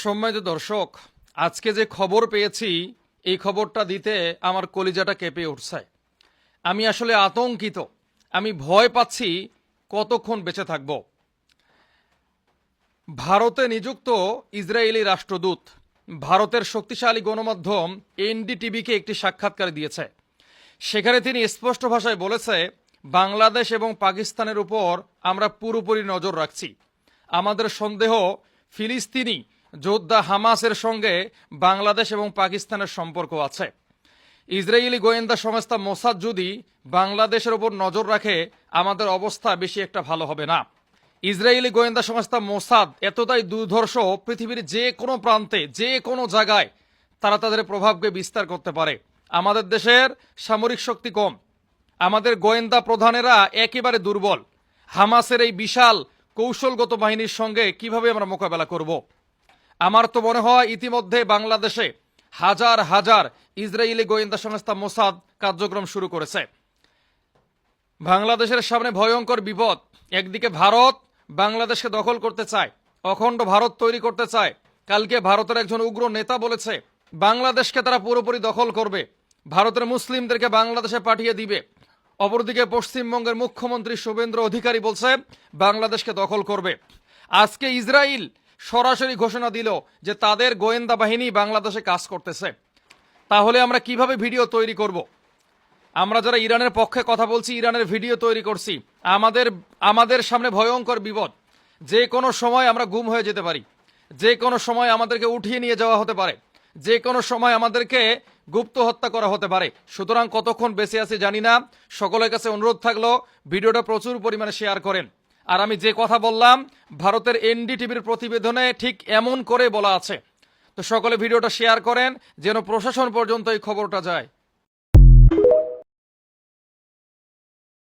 সম্মানিত দর্শক, আজকে যে খবর পেয়েছি এই খবরটা দিতে আমার কলিজাটা কেঁপে উঠছে। আমি আসলে আতঙ্কিত, আমি ভয় পাচ্ছি কতক্ষণ বেঁচে থাকব। ভারতে নিযুক্ত ইসরায়েলি রাষ্ট্রদূত ভারতের শক্তিশালী গণমাধ্যম এনডিটিভিকে একটি সাক্ষাৎকার দিয়েছে। সেখানে তিনি স্পষ্ট ভাষায় বলেছে, বাংলাদেশ এবং পাকিস্তানের উপর আমরা পুরোপুরি নজর রাখছি। আমাদের সন্দেহ ফিলিস্তিনি যোদ্ধা হামাসের সঙ্গে বাংলাদেশ এবং পাকিস্তানের সম্পর্ক আছে। ইসরায়েলি গোয়েন্দা সংস্থা মোসাদ যদি বাংলাদেশের উপর নজর রাখে, আমাদের অবস্থা বেশি একটা ভালো হবে না। ইসরায়েলি গোয়েন্দা সংস্থা মোসাদ এতটাই দুর্ধর্ষ, পৃথিবীর যে কোনো প্রান্তে যে কোনো জায়গায় তারা তাদের প্রভাবকে বিস্তার করতে পারে। আমাদের দেশের সামরিক শক্তি কম, আমাদের গোয়েন্দা প্রধানেরা একেবারে দুর্বল। হামাসের এই বিশাল কৌশলগত বাহিনীর সঙ্গে কিভাবে আমরা মোকাবেলা করব? আমার তো মনে হয় ইতিমধ্যে বাংলাদেশে হাজার হাজার ইসরায়েলি গোয়েন্দা সংস্থা মোসাদ কার্যক্রম শুরু করেছে। বাংলাদেশের সামনে ভয়ঙ্কর বিপদ। একদিকে ভারত বাংলাদেশকে দখল করতে চায়, অখণ্ড ভারত তৈরি করতে চায়। কালকে ভারতের একজন উগ্র নেতা বলেছে বাংলাদেশকে তারা পুরোপুরি দখল করবে, ভারতের মুসলিমদেরকে বাংলাদেশে পাঠিয়ে দিবে। অপরদিকে পশ্চিমবঙ্গের মুখ্যমন্ত্রী শুভেন্দু অধিকারী বলছে বাংলাদেশকে দখল করবে। আজকে ইসরায়েল সরাসরি ঘোষণা দিল যে তাদের গোয়েন্দা বাহিনী বাংলাদেশে কাজ করতেছে। তাহলে আমরা কিভাবে ভিডিও তৈরি করব? আমরা যারা ইরানের পক্ষে কথা বলছি, ইরানের ভিডিও তৈরি করছি। আমাদের সামনে ভয়ঙ্কর বিপদ। যে কোনো সময় আমরা গুম হয়ে যেতে পারি, যে কোনো সময় আমাদেরকে উঠিয়ে নিয়ে যাওয়া হতে পারে, যে কোনো সময় আমাদেরকে গুপ্ত হত্যা করা হতে পারে। সুতরাং কতক্ষণ বেঁচে আছি জানি না। সকলের কাছে অনুরোধ থাকলো ভিডিওটা প্রচুর পরিমাণে শেয়ার করেন। আর আমি যে কথা বললাম ভারতের এনডিটিভির প্রতিবেদনে ঠিক এমন করে বলা আছে। তো সকলে ভিডিওটা শেয়ার করেন যেন প্রশাসন পর্যন্ত এই খবরটা যায়।